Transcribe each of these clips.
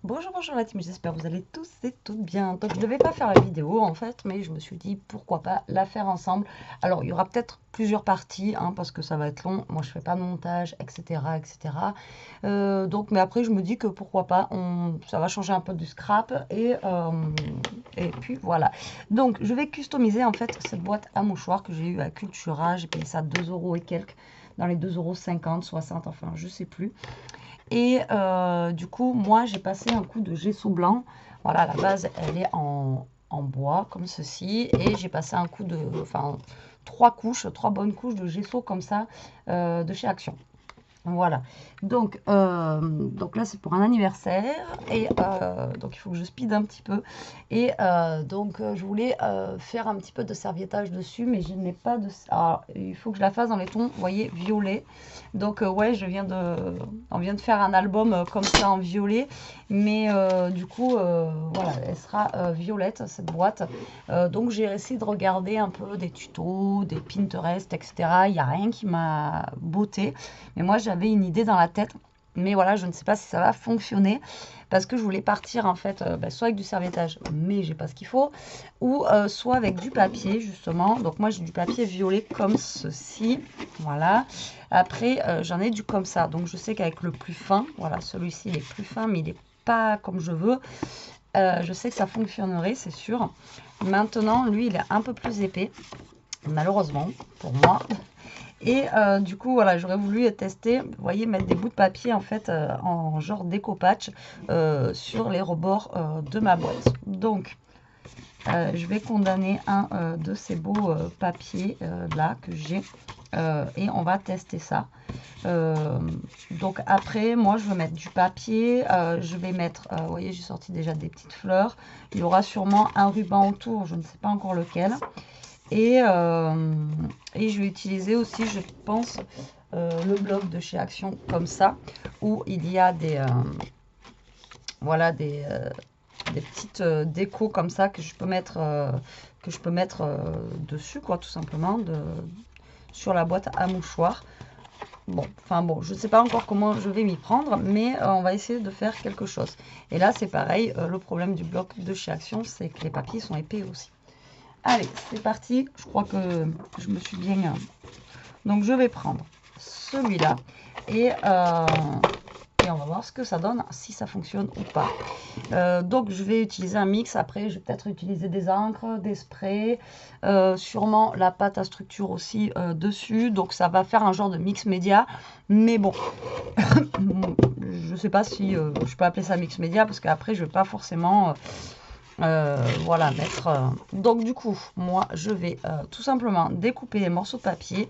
Bonjour, bonjour la team, j'espère que vous allez tous et toutes bien. Donc je ne devais pas faire la vidéo en fait, mais je me suis dit pourquoi pas la faire ensemble. Alors il y aura peut-être plusieurs parties, parce que ça va être long. Moi je fais pas de montage, etc. etc. Donc mais après je me dis que pourquoi pas, ça va changer un peu du scrap et puis voilà. Donc je vais customiser en fait cette boîte à mouchoirs que j'ai eu à Cultura. J'ai payé ça 2 euros et quelques, dans les 2,50 €, 60, enfin je sais plus. Et du coup, moi, j'ai passé un coup de gesso blanc. Voilà, la base, elle est en bois, comme ceci. Et j'ai passé un coup de... Enfin, trois bonnes couches de gesso comme ça, de chez Action. Voilà. Donc là, c'est pour un anniversaire. Et donc, il faut que je speed un petit peu. Et je voulais faire un petit peu de serviettage dessus, mais je n'ai pas de... Alors, il faut que je la fasse dans les tons, vous voyez, violet. Donc, ouais, on vient de faire un album comme ça en violet. Mais du coup, voilà, elle sera violette, cette boîte. Donc, j'ai essayé de regarder un peu des tutos, des Pinterest, etc. Il n'y a rien qui m'a botté. Mais moi, j'avais une idée dans la tête. Mais voilà, je ne sais pas si ça va fonctionner. Parce que je voulais partir en fait, soit avec du serviettage, mais j'ai pas ce qu'il faut. Ou soit avec du papier, justement. Donc moi, j'ai du papier violet comme ceci. Voilà. Après, j'en ai du comme ça. Donc je sais qu'avec le plus fin, voilà, celui-ci, il est plus fin, mais il n'est pas comme je veux. Je sais que ça fonctionnerait, c'est sûr. Maintenant, lui, il est un peu plus épais. Malheureusement, pour moi. Et du coup, voilà, j'aurais voulu tester, vous voyez, mettre des bouts de papier en fait en genre déco-patch sur les rebords de ma boîte. Donc, je vais condamner un de ces beaux papiers là que j'ai et on va tester ça. Donc après, moi, je vais mettre du papier, je vais mettre, vous voyez, j'ai sorti déjà des petites fleurs. Il y aura sûrement un ruban autour, je ne sais pas encore lequel. Et je vais utiliser aussi, je pense, le bloc de chez Action comme ça, où il y a voilà, des petites décos comme ça que je peux mettre, dessus, quoi, tout simplement, sur la boîte à mouchoirs. Bon, enfin bon, je ne sais pas encore comment je vais m'y prendre, mais on va essayer de faire quelque chose. Et là, c'est pareil, le problème du bloc de chez Action, c'est que les papiers sont épais aussi. Allez, c'est parti. Je crois que je me suis bien... Donc, je vais prendre celui-là et on va voir ce que ça donne, si ça fonctionne ou pas. Donc, je vais utiliser un mix. Après, je vais peut-être utiliser des encres, des sprays, sûrement la pâte à structure aussi dessus. Donc, ça va faire un genre de mix média. Mais bon, je ne sais pas si je peux appeler ça mix média parce qu'après, je ne vais pas forcément... voilà, mettre. Donc du coup, moi, je vais tout simplement découper les morceaux de papier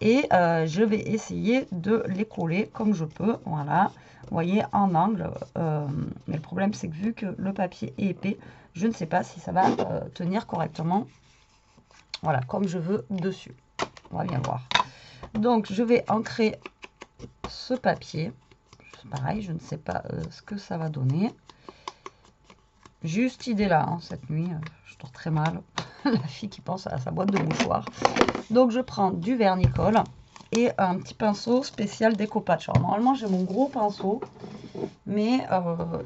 et je vais essayer de les coller comme je peux. Voilà, vous voyez, en angle. Mais le problème, c'est que vu que le papier est épais, je ne sais pas si ça va tenir correctement. Voilà, comme je veux dessus. On va bien voir. Donc, je vais ancrer ce papier. Pareil, je ne sais pas ce que ça va donner. J'ai eu cette idée-là, cette nuit. Je dors très mal. La fille qui pense à sa boîte de mouchoirs. Donc, je prends du vernicole et un petit pinceau spécial découpage. Alors, normalement, j'ai mon gros pinceau, mais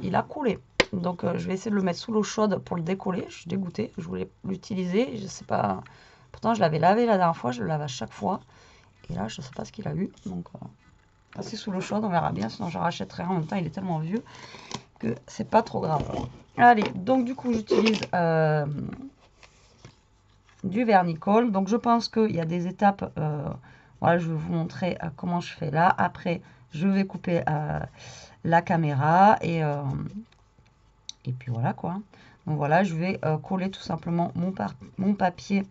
il a coulé. Donc, je vais essayer de le mettre sous l'eau chaude pour le décoller. Je suis dégoûtée. Je voulais l'utiliser. Je sais pas. Pourtant, je l'avais lavé la dernière fois. Je le lave à chaque fois. Et là, je ne sais pas ce qu'il a eu. Donc, passer sous l'eau chaude, on verra bien. Sinon, je rachèterai. En même temps, il est tellement vieux que c'est pas trop grave. Allez, donc du coup, j'utilise du vernicole. Donc, je pense qu'il y a des étapes. Voilà, je vais vous montrer comment je fais là. Après, je vais couper la caméra et puis voilà quoi. Donc voilà, je vais coller tout simplement mon papier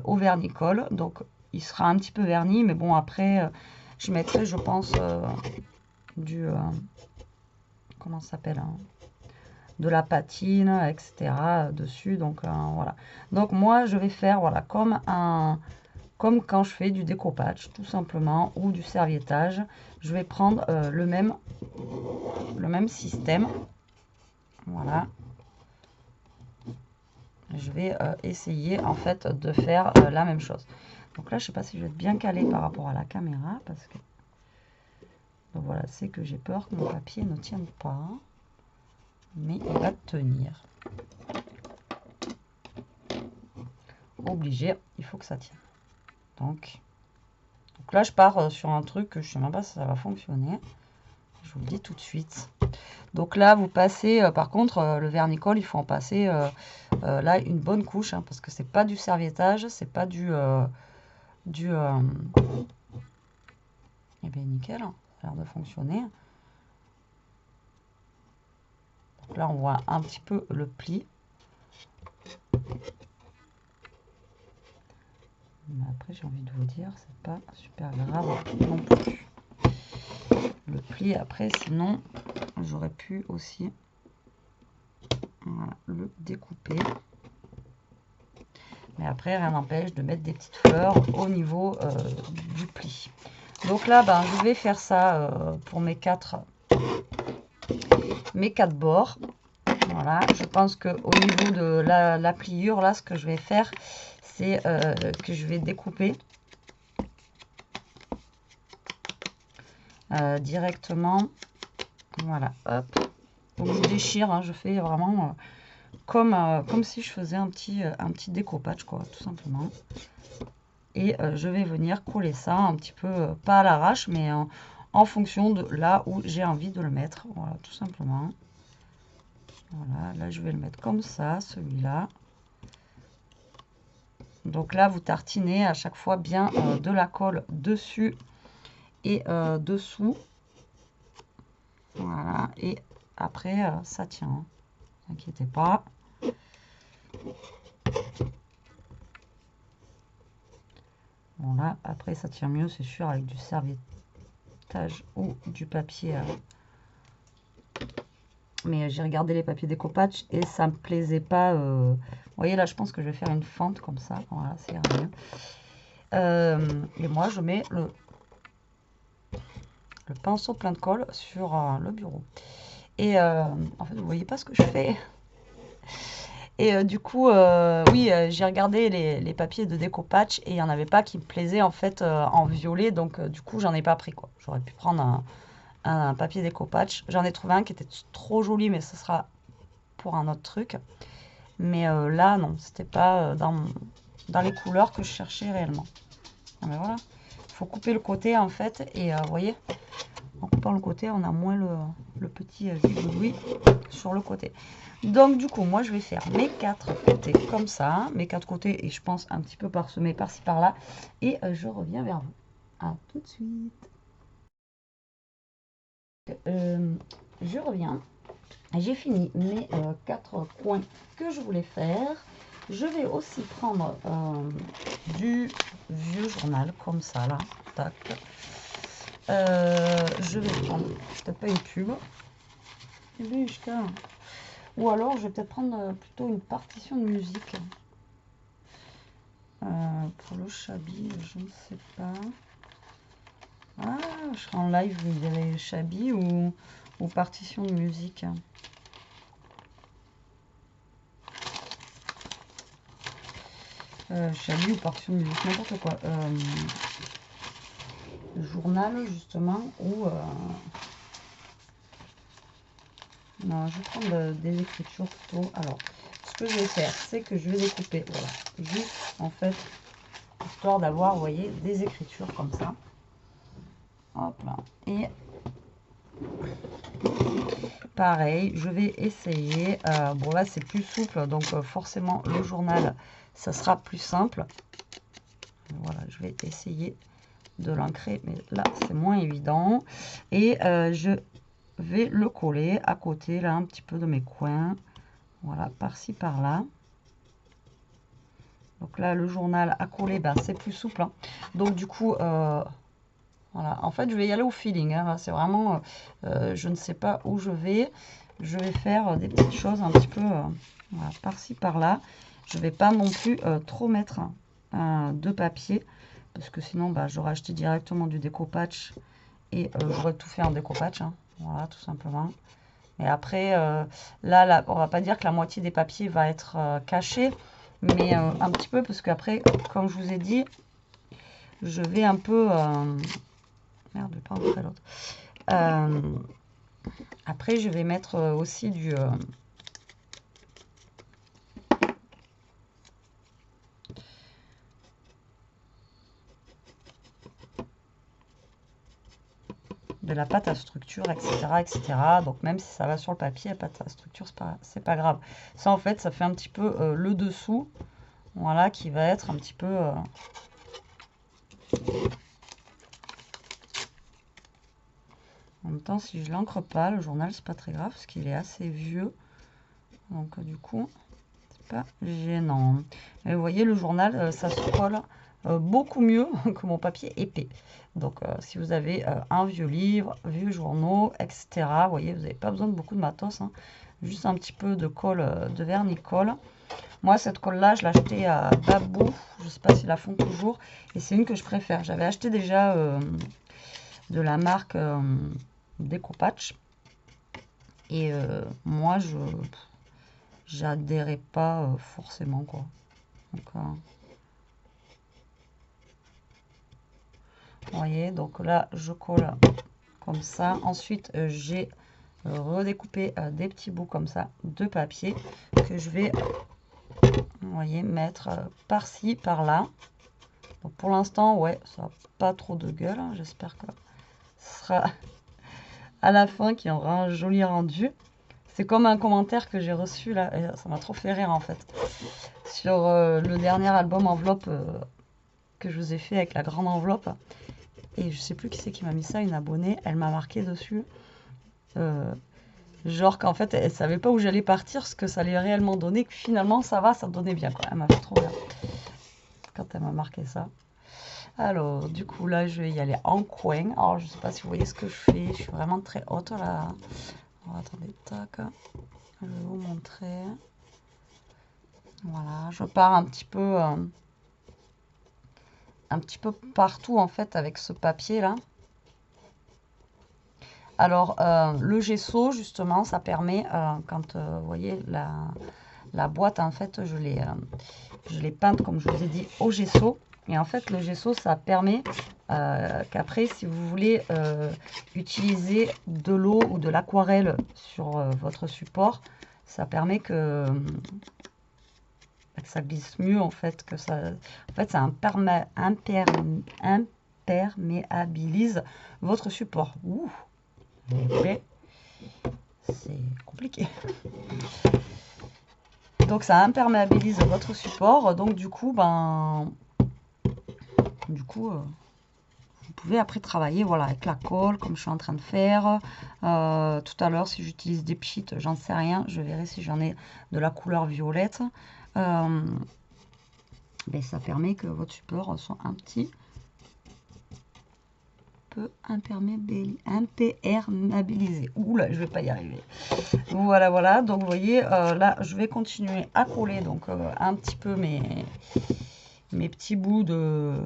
au vernicole. Donc, il sera un petit peu verni, mais bon, après, je mettrai, je pense, du... comment ça s'appelle, de la patine, etc. dessus. Donc voilà. Donc moi je vais faire voilà comme quand je fais du découpage tout simplement ou du serviettage. Je vais prendre le même système. Voilà. Je vais essayer en fait de faire la même chose. Donc là je sais pas si je vais être bien calé par rapport à la caméra parce que donc voilà, c'est que j'ai peur que mon papier ne tienne pas. mais il va tenir. Obligé, il faut que ça tienne. Donc là, je pars sur un truc que je ne sais même pas si ça va fonctionner. Je vous le dis tout de suite. Donc là, vous passez, par contre, le vernis-colle, il faut en passer là une bonne couche, hein, parce que c'est pas du serviettage, c'est pas du eh bien nickel, ça a l'air de fonctionner. Donc là, on voit un petit peu le pli. Mais après, j'ai envie de vous dire, c'est pas super grave non plus. Le pli, après, sinon, j'aurais pu aussi voilà, le découper. Mais après, rien n'empêche de mettre des petites fleurs au niveau du pli. Donc là, ben, je vais faire ça pour mes quatre bords. Voilà, je pense qu'au niveau de la pliure, là, ce que je vais faire, c'est que je vais découper directement. Voilà, hop. Donc je déchire, hein, je fais vraiment comme si je faisais un petit découpage, quoi, tout simplement. Et je vais venir coller ça un petit peu, pas à l'arrache, mais en fonction de là où j'ai envie de le mettre. Voilà, tout simplement. Voilà, là je vais le mettre comme ça, celui-là. Donc là, vous tartinez à chaque fois bien de la colle dessus et dessous. Voilà, et après, ça tient. Ne vous inquiétez pas. Bon là, après ça tient mieux, c'est sûr, avec du serviettage ou du papier. Mais j'ai regardé les papiers découpage et ça me plaisait pas. Vous voyez là, je pense que je vais faire une fente comme ça. Voilà, c'est rien. Et moi, je mets le pinceau plein de colle sur le bureau. Et en fait, vous voyez pas ce que je fais. Et du coup, oui, j'ai regardé les papiers de découpage et il n'y en avait pas qui me plaisaient en fait en violet. Donc du coup, j'en ai pas pris quoi. J'aurais pu prendre un papier découpage. J'en ai trouvé un qui était trop joli, mais ce sera pour un autre truc. Mais là, non, c'était pas dans les couleurs que je cherchais réellement. Ah, mais voilà, il faut couper le côté en fait. Et vous voyez, en coupant le côté, on a moins le petit zigouille sur le côté. Donc du coup, moi je vais faire mes quatre côtés comme ça, mes quatre côtés et je pense un petit peu parsemés par-ci par-là. Et je reviens vers vous. À tout de suite. Je reviens. J'ai fini mes quatre coins que je voulais faire. Je vais aussi prendre du vieux journal comme ça là. Tac. Je vais prendre peut-être pas une pub. Ou alors, je vais peut-être prendre plutôt une partition de musique. Pour le Chabi, je ne sais pas. Ah, je serai en live, vous verrez Chabi ou partition de musique. Chabi ou partition de musique, n'importe quoi. Journal, justement, ou... Non, je vais prendre des écritures plutôt. Alors, ce que je vais faire, c'est que je vais découper, voilà, juste en fait, histoire d'avoir, vous voyez, des écritures comme ça. Hop là. Et pareil, je vais essayer. Bon, là, c'est plus souple, donc forcément, le journal, ça sera plus simple. Voilà, je vais essayer de l'ancrer, mais là, c'est moins évident. Et je vais le coller à côté, là, un petit peu de mes coins. Voilà, par-ci, par-là. Donc là, le journal à coller, ben, c'est plus souple. Hein. Donc, du coup, voilà. En fait, je vais y aller au feeling. Hein. C'est vraiment, je ne sais pas où je vais. Je vais faire des petites choses un petit peu voilà, par-ci, par-là. Je ne vais pas non plus trop mettre de papier. Parce que sinon, bah, j'aurais acheté directement du découpage. Et j'aurais tout fait en découpage. Hein. Voilà, tout simplement. Et après, là, on va pas dire que la moitié des papiers va être cachée. Mais un petit peu, parce qu'après, comme je vous ai dit, je vais un peu... merde, je vais pas en faire l'autre. Après, je vais mettre aussi de la pâte à structure, etc., etc. Donc même si ça va sur le papier, la pâte à structure, c'est pas grave. Ça, en fait, ça fait un petit peu le dessous, voilà, qui va être un petit peu... En même temps, si je l'encre pas, le journal, c'est pas très grave, parce qu'il est assez vieux. Donc du coup, c'est pas gênant. Et vous voyez, le journal, ça se colle beaucoup mieux que mon papier épais. Donc si vous avez un vieux livre, vieux journaux, etc., vous voyez, vous n'avez pas besoin de beaucoup de matos, hein. Juste un petit peu de colle, de vernis-colle. Moi, cette colle-là, je l'ai achetée à Babou, je ne sais pas s'ils la font toujours, et c'est une que je préfère. J'avais acheté déjà de la marque Decopatch, et moi, j'adhérais pas forcément, quoi. Donc, vous voyez, donc là, je colle comme ça. Ensuite, j'ai redécoupé des petits bouts comme ça de papier que je vais, vous voyez, mettre par-ci, par-là. Donc pour l'instant, ouais, ça n'a pas trop de gueule, hein. J'espère que ce sera à la fin qu'il y aura un joli rendu. C'est comme un commentaire que j'ai reçu là, et ça m'a trop fait rire en fait, sur le dernier album enveloppe que je vous ai fait avec la grande enveloppe. Et je sais plus qui c'est qui m'a mis ça, une abonnée, elle m'a marqué dessus. Genre qu'en fait, elle savait pas où j'allais partir, ce que ça allait réellement donner, que finalement ça va, ça donnait bien, quoi. Elle m'a fait trop bien quand elle m'a marqué ça. Alors, du coup, là, je vais y aller en coin. Alors, je sais pas si vous voyez ce que je fais. Je suis vraiment très haute, là. Alors, attendez, tac. Je vais vous montrer. Voilà, je pars un petit peu partout, en fait, avec ce papier-là. Alors, le gesso, justement, ça permet, quand, vous voyez, la boîte, en fait, je l'ai peinte, comme je vous ai dit, au gesso. Et en fait, le gesso, ça permet qu'après, si vous voulez utiliser de l'eau ou de l'aquarelle sur votre support, ça permet que ça glisse mieux, en fait, que ça... En fait, ça imperméabilise votre support. Ouh, c'est compliqué. Donc ça imperméabilise votre support, donc du coup, vous pouvez après travailler, voilà, avec la colle, comme je suis en train de faire. Tout à l'heure, si j'utilise des pchits, j'en sais rien, je verrai si j'en ai de la couleur violette. Ben, ça permet que votre support soit un petit peu imperméabilisé. Oula, je vais pas y arriver. Voilà, voilà. Donc vous voyez, là, je vais continuer à coller donc un petit peu mes petits bouts de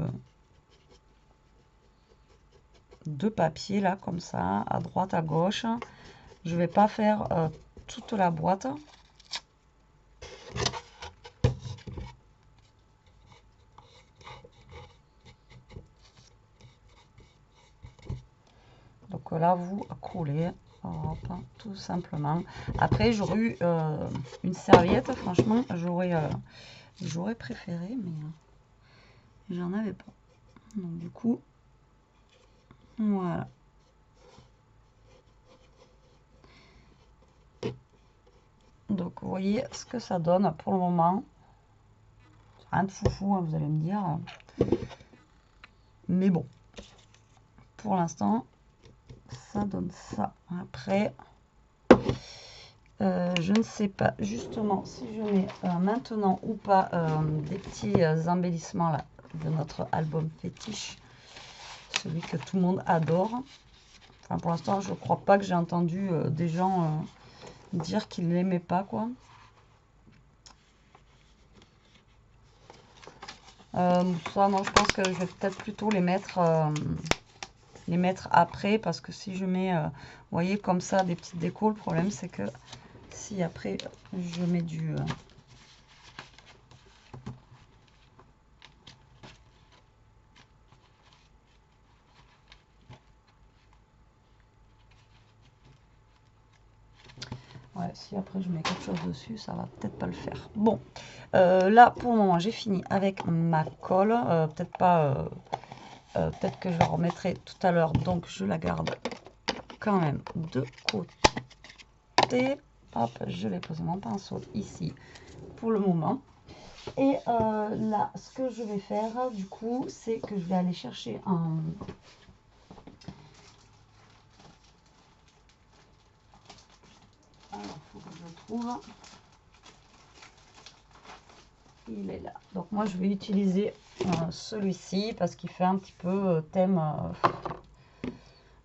papier là, comme ça, à droite, à gauche. Je vais pas faire toute la boîte. Donc là, vous collez, hop, tout simplement. Après, j'aurais eu une serviette, franchement, j'aurais préféré, mais j'en avais pas. Donc du coup, voilà. Donc vous voyez ce que ça donne pour le moment. Rien de foufou, hein, vous allez me dire. Mais bon, pour l'instant, ça donne ça. Après, je ne sais pas justement si je mets maintenant ou pas des petits embellissements là de notre album fétiche, celui que tout le monde adore. Enfin, pour l'instant, je crois pas que j'ai entendu des gens dire qu'ils l'aimaient pas, quoi. Ça, non, je pense que je vais peut-être plutôt les mettre après, parce que si je mets, vous voyez, comme ça, des petites décos, le problème c'est que si après je mets si après je mets quelque chose dessus, ça va peut-être pas le faire. Bon, là pour le moment j'ai fini avec ma colle. Peut-être pas, peut-être que je la remettrai tout à l'heure, donc je la garde quand même de côté. Hop, je vais poser mon pinceau ici pour le moment. Et là, ce que je vais faire, du coup, c'est que je vais aller chercher un... Alors, il faut que je le trouve. Il est là. Donc, moi, je vais utiliser celui-ci parce qu'il fait un petit peu thème...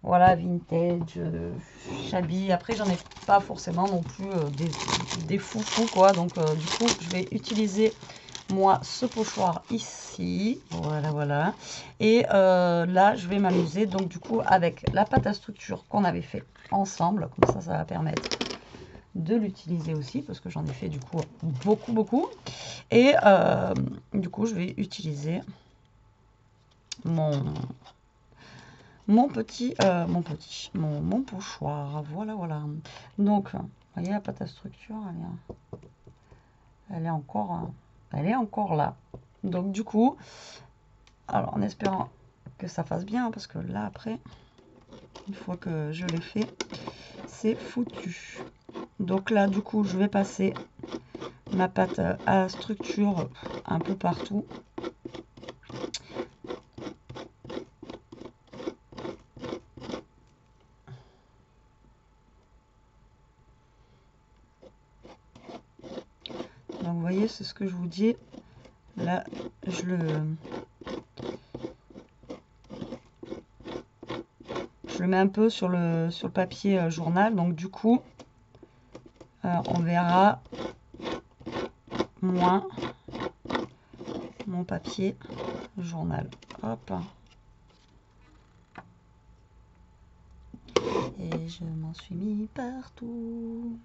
voilà, vintage, shabby. Après, j'en ai pas forcément non plus des foufous, quoi. Donc, du coup, je vais utiliser, moi, ce pochoir ici. Voilà, voilà. Et là, je vais m'amuser, donc, du coup, avec la pâte à structure qu'on avait fait ensemble. Comme ça va permettre de l'utiliser aussi, parce que j'en ai fait, du coup, beaucoup. Et, du coup, je vais utiliser mon pochoir, voilà. Donc, vous voyez, la pâte à structure, elle est encore là. Donc, du coup, alors en espérant que ça fasse bien, parce que là, après, une fois que je l'ai fait, c'est foutu. Donc là, du coup, je vais passer ma pâte à structure un peu partout. Donc, vous voyez, c'est ce que je vous dis. Là, je le mets un peu sur le papier journal. Donc, du coup, on verra moins mon papier journal. Hop. Et je m'en suis mis partout.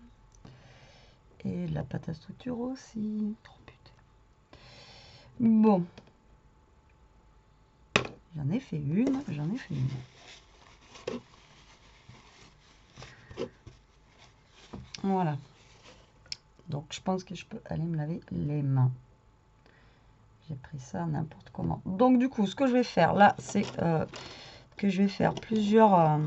Et la pâte à structure aussi. Oh, putain. Bon. J'en ai fait une. Voilà. Donc, je pense que je peux aller me laver les mains. J'ai pris ça n'importe comment. Donc, du coup, ce que je vais faire là, c'est que je vais faire plusieurs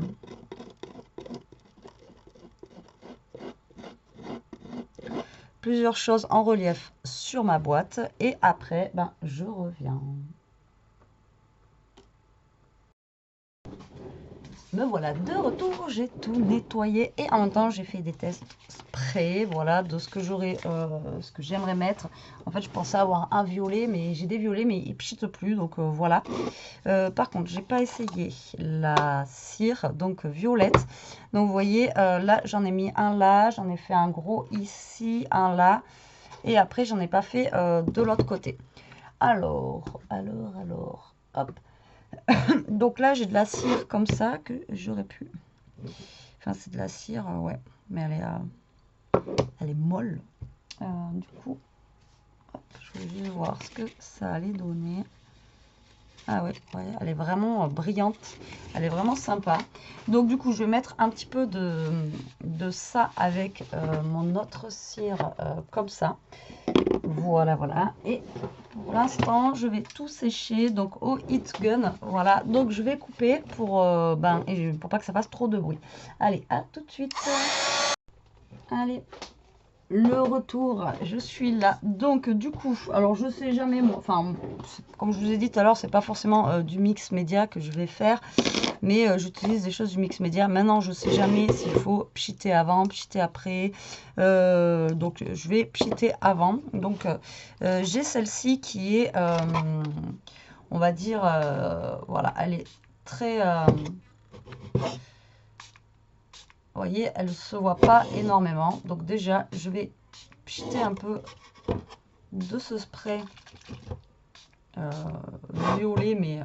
choses en relief sur ma boîte. Et après, ben, je reviens. Me voilà de retour, j'ai tout nettoyé et en même temps j'ai fait des tests spray, voilà, de ce que ce que j'aimerais mettre. En fait, je pensais avoir un violet, mais j'ai des violets, mais ils pchitent plus, donc voilà. Par contre, j'ai pas essayé la cire, donc violette. Donc vous voyez, là j'en ai mis un là, j'en ai fait un gros ici, un là, et après j'en ai pas fait de l'autre côté. Alors, hop. Donc là, j'ai de la cire comme ça que j'aurais pu... Enfin, c'est de la cire, ouais. Mais elle est molle. Du coup, hop, je vais juste voir ce que ça allait donner. Ah ouais, elle est vraiment brillante. Elle est vraiment sympa. Donc du coup, je vais mettre un petit peu de ça avec mon autre cire comme ça. Voilà. Et pour l'instant, je vais tout sécher donc au heat gun. Voilà, donc je vais couper pour pas que ça fasse trop de bruit. Allez, à tout de suite. Allez, le retour, je suis là. Donc du coup, alors je sais jamais, moi, enfin, comme je vous ai dit tout à l'heure, c'est pas forcément du mix média que je vais faire. Mais j'utilise des choses du mix média. Maintenant, je sais jamais s'il faut pchiter avant, pchiter après. Donc, je vais pchiter avant. Donc, j'ai celle-ci qui est, on va dire, voilà, elle est très... vous voyez, elle ne se voit pas énormément. Donc, déjà, je vais pchiter un peu de ce spray violet, mais...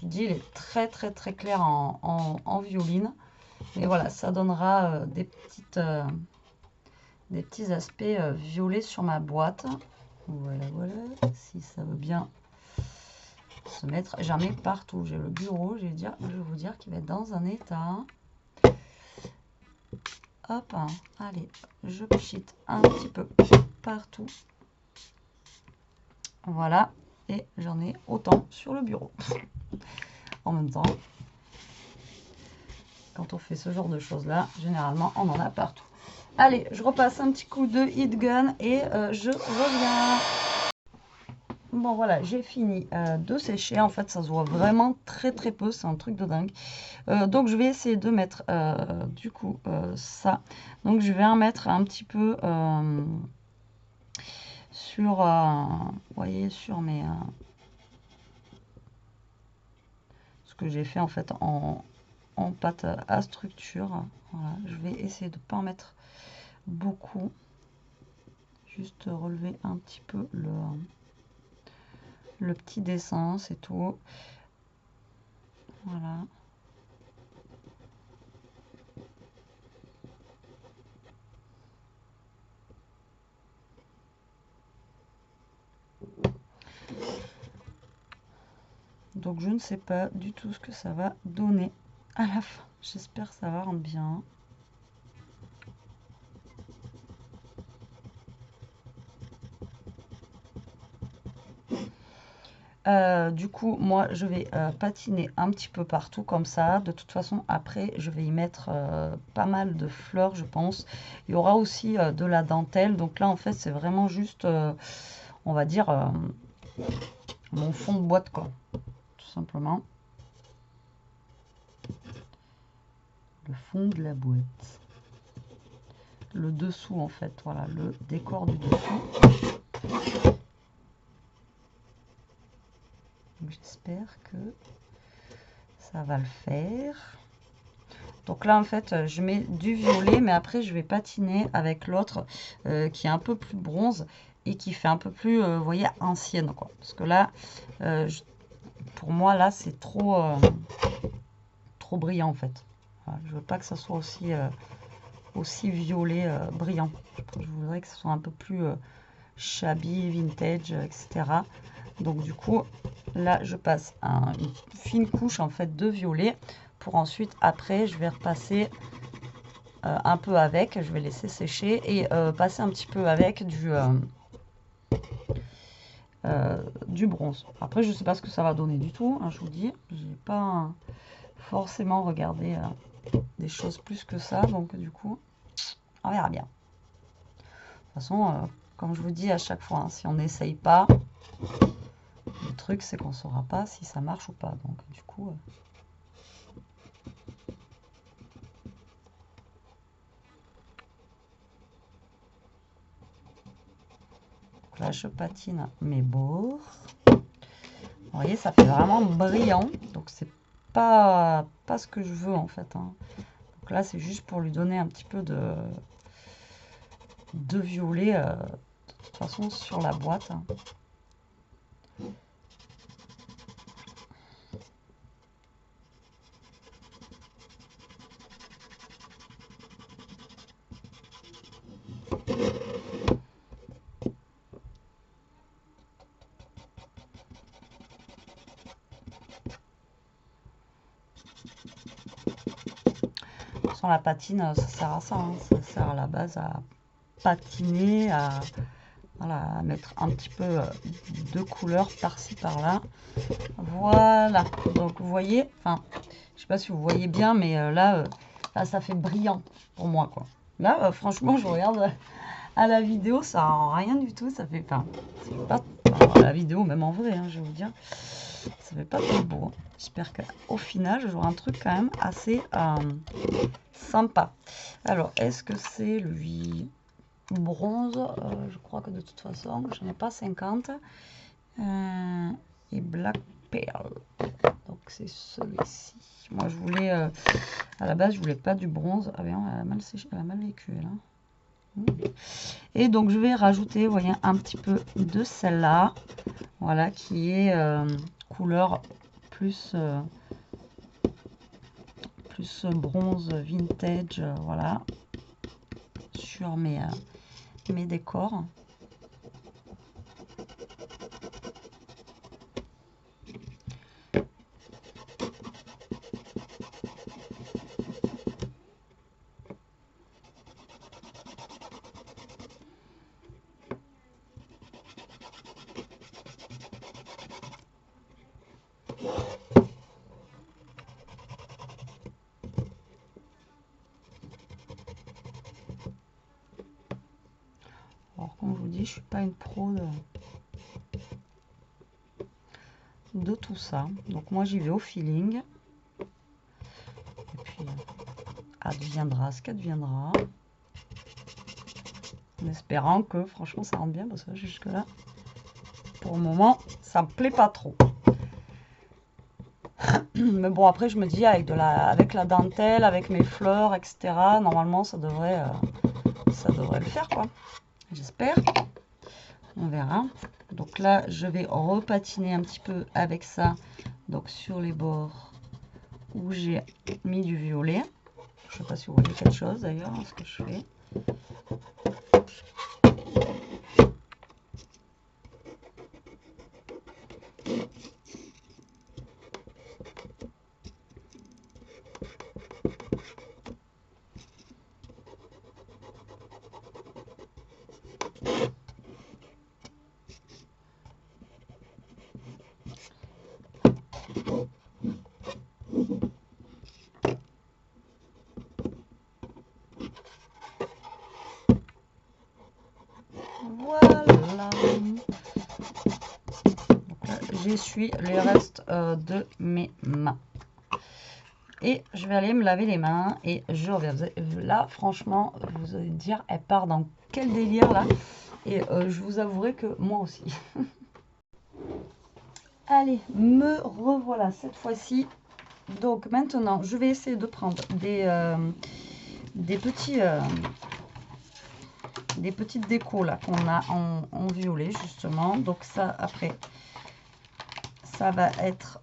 je dis, il est très clair en violine. Mais voilà, ça donnera des petits aspects violets sur ma boîte. Voilà, si ça veut bien se mettre. J'en ai partout. J'ai le bureau, je vais vous dire qu'il va être dans un état. hop, allez, je pchite un petit peu partout. Voilà, et j'en ai autant sur le bureau. En même temps, quand on fait ce genre de choses-là, généralement, on en a partout. Allez, je repasse un petit coup de heat gun et je reviens. Bon, voilà, j'ai fini de sécher. En fait, ça se voit vraiment très très peu. C'est un truc de dingue. Donc, je vais essayer de mettre du coup ça. Donc, je vais en mettre un petit peu sur, vous voyez, sur mes... ce que j'ai fait en fait en pâte à structure. Voilà, je vais essayer de ne pas en mettre beaucoup. Juste relever un petit peu le petit dessin, c'est tout. Voilà. Donc je ne sais pas du tout ce que ça va donner à la fin. J'espère que ça va rendre bien. Du coup, moi, je vais patiner un petit peu partout comme ça. De toute façon, après, je vais y mettre pas mal de fleurs, je pense. Il y aura aussi de la dentelle. Donc là, en fait, c'est vraiment juste, on va dire, mon fond de boîte, quoi. Tout simplement. Le fond de la boîte. Le dessous, en fait. Voilà, le décor du dessous. J'espère que ça va le faire. Donc là, en fait, je mets du violet, mais après, je vais patiner avec l'autre qui est un peu plus bronze et qui fait un peu plus, vous voyez, ancienne, quoi. Parce que là, pour moi, là, c'est trop, trop brillant, en fait. Voilà, je veux pas que ça soit aussi, aussi violet brillant. Je voudrais que ce soit un peu plus shabby, vintage, etc. Donc du coup, là, je passe une fine couche en fait de violet pour ensuite, après, je vais repasser un peu avec. Je vais laisser sécher et passer un petit peu avec du bronze. Après, je sais pas ce que ça va donner du tout, hein, je vous dis. J'ai pas forcément regardé des choses plus que ça, donc du coup, on verra bien. De toute façon, comme je vous dis à chaque fois, hein, si on n'essaye pas, le truc c'est qu'on saura pas si ça marche ou pas. Donc du coup, donc là je patine mes bords. Vous voyez, ça fait vraiment brillant. Donc c'est pas ce que je veux en fait, hein. Donc là c'est juste pour lui donner un petit peu de violet de toute façon sur la boîte, hein. Sans la patine, ça sert à ça, hein. Ça sert à la base à patiner, voilà, à mettre un petit peu de couleur par-ci par-là. Voilà, donc vous voyez, enfin, je sais pas si vous voyez bien, mais là, ça fait brillant pour moi, quoi. Là, franchement, je regarde à la vidéo, ça rend rien du tout, ça fait, enfin, pas, à la vidéo, même en vrai, hein, je vais vous dire, ça fait pas trop beau, hein. J'espère qu'au final, j'aurai un truc quand même assez sympa. Alors, est-ce que c'est lui bronze? Je crois que de toute façon, je n'ai pas 50. Et Black Pearl. Donc, c'est celui-ci. Moi, je voulais, à la base, je voulais pas du bronze. Ah bien, elle a mal séché, elle a mal vécu, là. Et donc, je vais rajouter, vous voyez, un petit peu de celle-là. Voilà, qui est couleur plus... plus bronze vintage, voilà, sur mes décors. voyez, je suis pas une pro de tout ça. Donc moi j'y vais au feeling. Et puis adviendra ce qu'adviendra. En espérant que franchement ça rentre bien parce que jusque là, pour le moment, ça me plaît pas trop. Mais bon, après je me dis avec la dentelle, avec mes fleurs, etc. Normalement ça devrait le faire quoi. J'espère. On verra. Donc là, je vais repatiner un petit peu avec ça. Donc sur les bords où j'ai mis du violet. Je sais pas si vous voyez quelque chose d'ailleurs, ce que je fais. Voilà. J'essuie les restes de mes mains. Et je vais aller me laver les mains et je reviens. Là, franchement, vous allez dire, elle part dans quel délire là. Et je vous avouerai que moi aussi. Allez, me revoilà cette fois-ci. Donc maintenant, je vais essayer de prendre des petites décos là qu'on a en violet justement. Donc ça, après, ça va être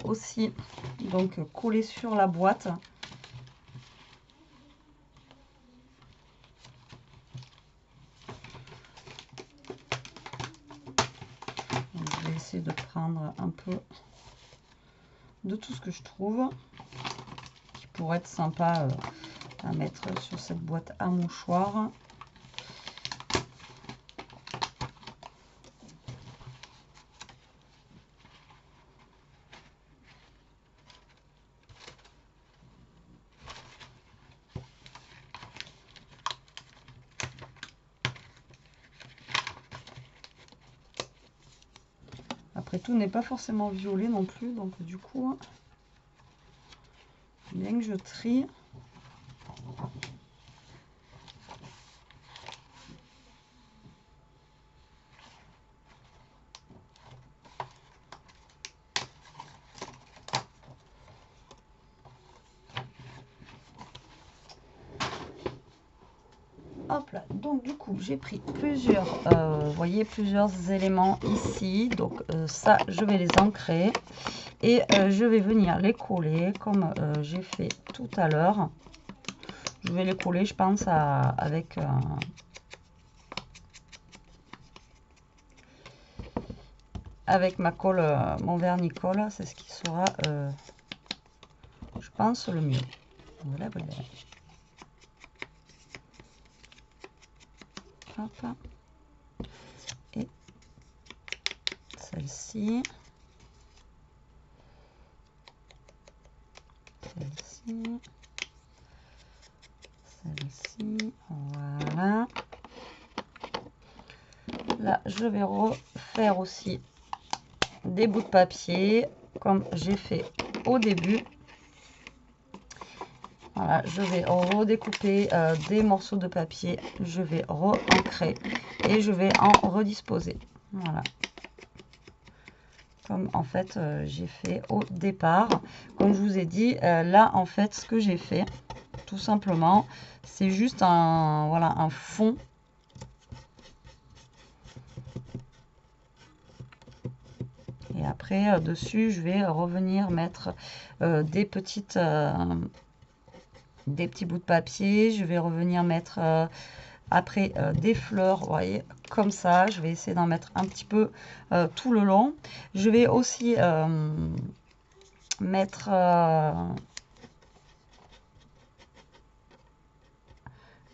aussi donc collé sur la boîte. Donc, je vais essayer de prendre un peu de tout ce que je trouve qui pourrait être sympa à mettre sur cette boîte à mouchoirs. Après, tout n'est pas forcément violet non plus, donc du coup, bien que je trie. Hop là, donc du coup j'ai pris plusieurs, vous voyez, plusieurs éléments ici. Donc ça, je vais les ancrer et je vais venir les coller comme j'ai fait tout à l'heure. Je vais les coller, je pense, avec ma colle, mon vernis-colle. C'est ce qui sera, je pense, le mieux. Voilà, voilà. Hop. Et celle-ci. Celle-ci. Celle-ci. Voilà. Là, je vais refaire aussi des bouts de papier comme j'ai fait au début. Voilà, je vais redécouper des morceaux de papier, je vais re-ancrer et je vais en redisposer. Voilà. Comme en fait j'ai fait au départ. Comme je vous ai dit, là en fait ce que j'ai fait, tout simplement, c'est juste un fond. Et après, dessus, je vais revenir mettre des petits bouts de papier. Je vais revenir mettre après des fleurs, vous voyez, comme ça. Je vais essayer d'en mettre un petit peu tout le long. Je vais aussi mettre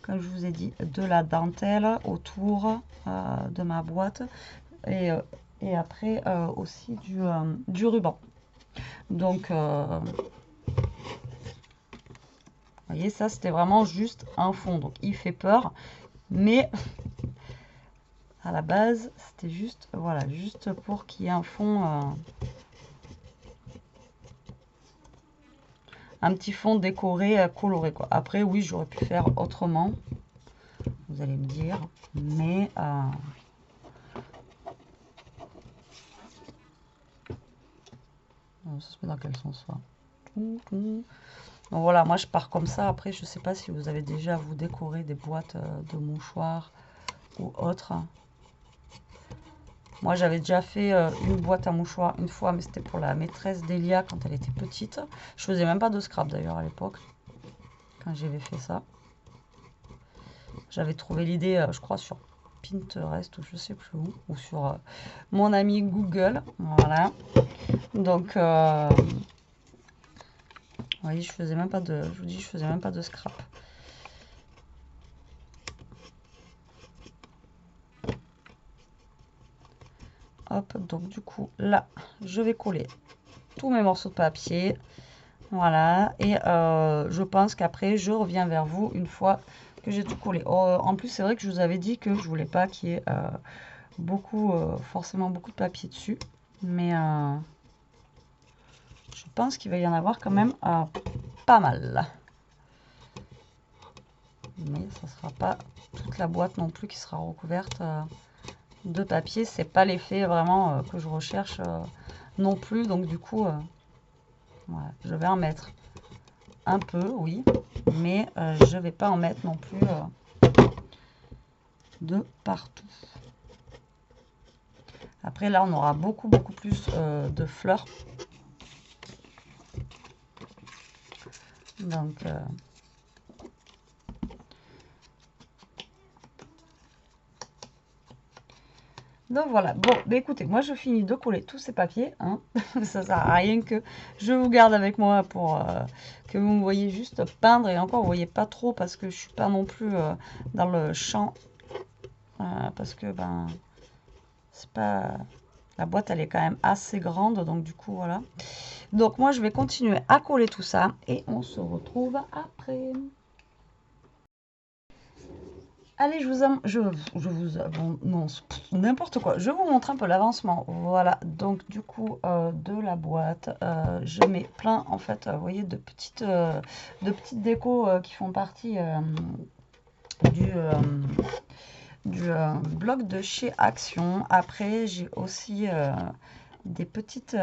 comme je vous ai dit, de la dentelle autour de ma boîte. Et après aussi du ruban. Donc vous voyez, ça c'était vraiment juste un fond, donc il fait peur, mais À la base, c'était juste, voilà, juste pour qu'il y ait un fond, un petit fond décoré, coloré, quoi. Après, oui, j'aurais pu faire autrement, vous allez me dire, mais ça se met dans quel sens, ça? Donc voilà, moi je pars comme ça. Après, je sais pas si vous avez déjà vous décoré des boîtes de mouchoirs ou autres. Moi, j'avais déjà fait une boîte à mouchoirs une fois, mais c'était pour la maîtresse d'Elia quand elle était petite. Je faisais même pas de scrap d'ailleurs à l'époque, quand j'avais fait ça. J'avais trouvé l'idée, je crois, sur Pinterest ou je sais plus où, ou sur mon ami Google. Voilà. Donc, vous voyez, je faisais même pas de, je vous dis, je faisais même pas de scrap. Hop, donc du coup, là, je vais coller tous mes morceaux de papier. Voilà, et je pense qu'après, je reviens vers vous une fois que j'ai tout collé. En plus, c'est vrai que je vous avais dit que je voulais pas qu'il y ait forcément beaucoup de papier dessus. Mais je pense qu'il va y en avoir quand même pas mal. Mais ça sera pas toute la boîte non plus qui sera recouverte de papier. C'est pas l'effet vraiment que je recherche non plus. Donc du coup, voilà, je vais en mettre un peu, oui, mais je vais pas en mettre non plus de partout. Après là, on aura beaucoup plus de fleurs. Donc voilà, bon, bah écoutez, moi je finis de coller tous ces papiers, hein. Ça sert à rien que je vous garde avec moi pour que vous me voyez juste peindre, et encore vous voyez pas trop parce que je suis pas non plus dans le champ, parce que ben c'est pas, la boîte elle est quand même assez grande, donc du coup voilà. Donc moi je vais continuer à coller tout ça et on se retrouve après. Allez, bon, non, n'importe quoi. Je vous montre un peu l'avancement. Voilà, donc du coup, de la boîte, je mets plein, en fait, vous voyez, de petites décos qui font partie du bloc de chez Action. Après, j'ai aussi des petites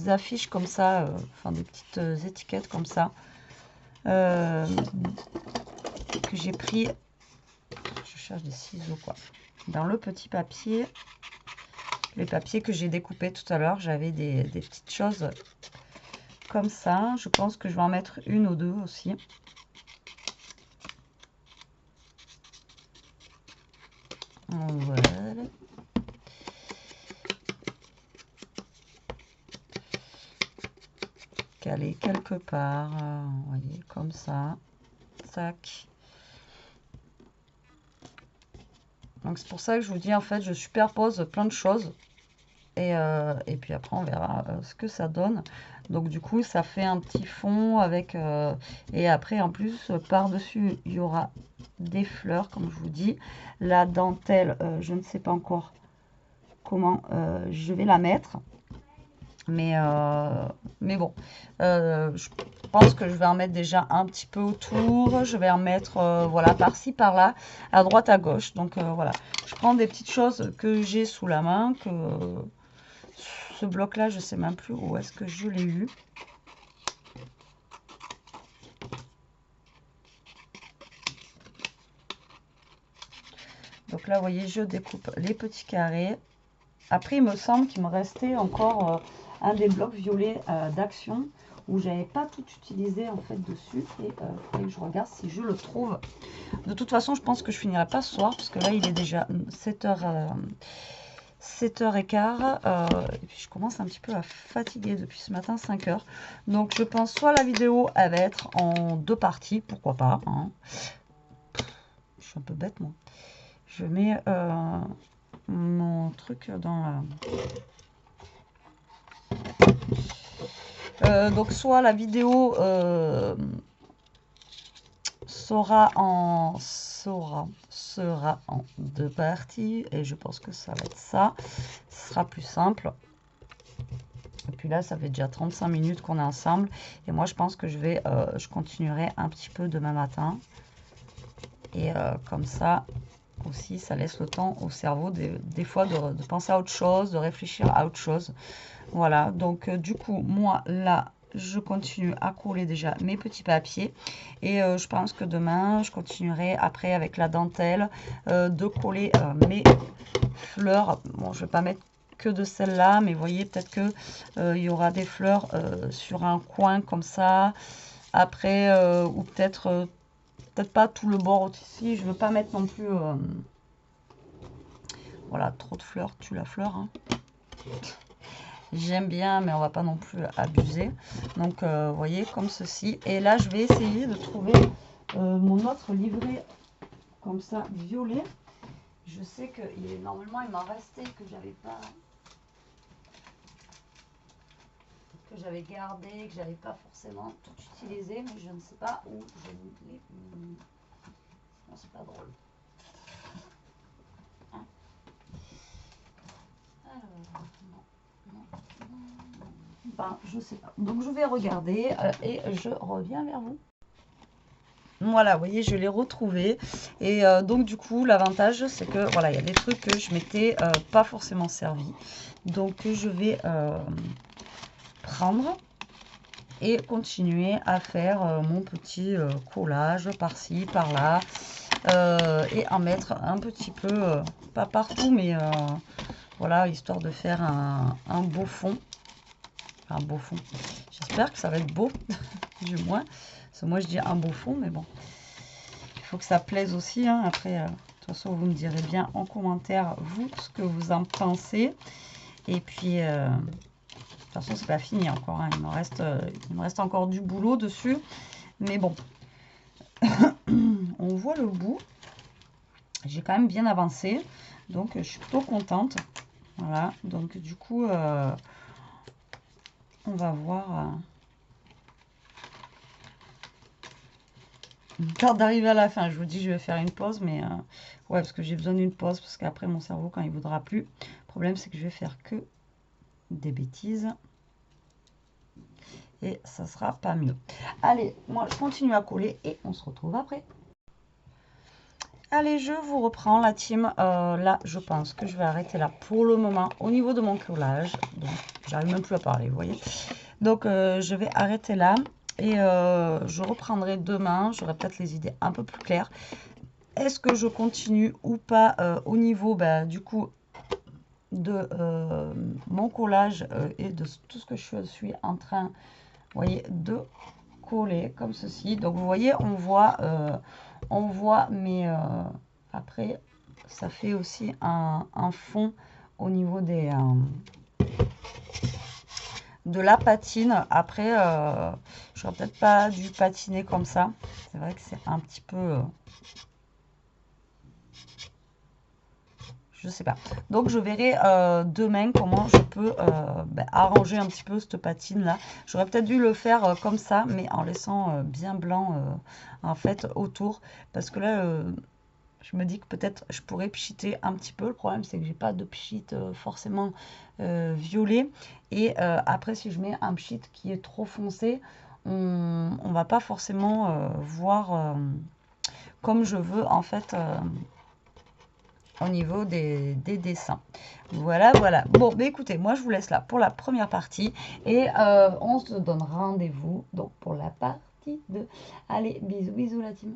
affiches comme ça, enfin des petites étiquettes comme ça. Que j'ai pris, je cherche des ciseaux quoi, dans le petit papier, les papiers que j'ai découpés tout à l'heure. J'avais des petites choses comme ça. Je pense que je vais en mettre une ou deux aussi. Voilà. Caler quelque part, vous voyez, comme ça. Tac. Donc c'est pour ça que je vous dis, en fait, je superpose plein de choses. Et puis après, on verra ce que ça donne. Donc du coup, ça fait un petit fond avec... et après, en plus, par-dessus, il y aura des fleurs, comme je vous dis. La dentelle, je ne sais pas encore comment je vais la mettre. Mais bon, je pense que je vais en mettre déjà un petit peu autour. Je vais en mettre, voilà, par-ci, par-là, à droite, à gauche. Donc voilà, je prends des petites choses que j'ai sous la main. Ce bloc-là, je sais même plus où est-ce que je l'ai eu. Donc là, vous voyez, je découpe les petits carrés. Après, il me semble qu'il me restait encore un des blocs violets d'Action où j'avais pas tout utilisé en fait dessus. Et il faudrait que je regarde si je le trouve. De toute façon, je pense que je finirai pas ce soir parce que là, il est déjà 7h15. Et puis je commence un petit peu à fatiguer depuis ce matin, 5h. Donc je pense soit la vidéo elle va être en 2 parties, pourquoi pas, hein. Je suis un peu bête moi. Je mets mon truc dans la... donc soit la vidéo sera en 2 parties et je pense que ça va être ça. Ce sera plus simple. Et puis là, ça fait déjà 35 minutes qu'on est ensemble. Et moi, je pense que je continuerai un petit peu demain matin. Et comme ça aussi, ça laisse le temps au cerveau des fois de penser à autre chose, de réfléchir à autre chose. Voilà, donc du coup, moi, là, je continue à coller déjà mes petits papiers. Et je pense que demain, je continuerai après avec la dentelle de coller mes fleurs. Bon, je ne vais pas mettre que de celle-là, mais vous voyez, peut-être que il y aura des fleurs sur un coin comme ça. Après, ou peut-être pas tout le bord ici. Je veux pas mettre non plus voilà, trop de fleurs tue la fleur, hein. J'aime bien, mais on va pas non plus abuser. Donc vous voyez, comme ceci. Et là, je vais essayer de trouver mon autre livret comme ça, violet. Je sais que normalement il m'en restait que j'avais pas, que j'avais gardé, que j'avais pas forcément tout utilisé, mais je ne sais pas où je l'ai mis. Non, c'est pas drôle. Hein? Alors, non. Ben, je sais pas. Donc je vais regarder et je reviens vers vous. Voilà, vous voyez, je l'ai retrouvé. Et donc, du coup, l'avantage, c'est que, voilà, il y a des trucs que je m'étais pas forcément servi. Donc, je vais prendre et continuer à faire mon petit collage par-ci, par-là. Et en mettre un petit peu, pas partout, mais voilà, histoire de faire un beau fond. Un beau fond. J'espère que ça va être beau, du moins. Parce que moi, je dis un beau fond, mais bon. Il faut que ça plaise aussi, hein. Après, de toute façon, vous me direz bien en commentaire, vous, ce que vous en pensez. Et puis, de toute façon, c'est pas fini encore, hein. Il me reste encore du boulot dessus. Mais bon, on voit le bout. J'ai quand même bien avancé. Donc, je suis plutôt contente. Voilà. Donc, du coup, on va voir... Tard d'arriver à la fin, je vous dis je vais faire une pause, mais ouais, parce que j'ai besoin d'une pause, parce qu'après mon cerveau quand il voudra plus, le problème c'est que je vais faire que des bêtises et ça sera pas mieux. Allez, moi je continue à coller et on se retrouve après. Allez, je vous reprends la team. Là, je pense que je vais arrêter là pour le moment au niveau de mon collage. Donc, j'arrive même plus à parler, vous voyez. Donc, je vais arrêter là. Et je reprendrai demain. J'aurai peut-être les idées un peu plus claires. Est-ce que je continue ou pas au niveau, du coup, de mon collage et de tout ce que je suis en train, vous voyez, de coller comme ceci. Donc, vous voyez, on voit, mais après, ça fait aussi un fond au niveau des... de la patine. Après, j'aurais peut-être pas dû patiner comme ça. C'est vrai que c'est un petit peu... je sais pas. Donc, je verrai demain comment je peux arranger un petit peu cette patine-là. J'aurais peut-être dû le faire comme ça, mais en laissant bien blanc, en fait, autour. Parce que là, je me dis que peut-être je pourrais pchiter un petit peu. Le problème, c'est que j'ai pas de pchit forcément violet. Et après, si je mets un pchit qui est trop foncé, on va pas forcément voir comme je veux, en fait... au niveau des dessins. Voilà, voilà. Bon, écoutez, moi je vous laisse là pour la première partie et on se donne rendez-vous donc pour la partie 2. Allez, bisous, bisous la team.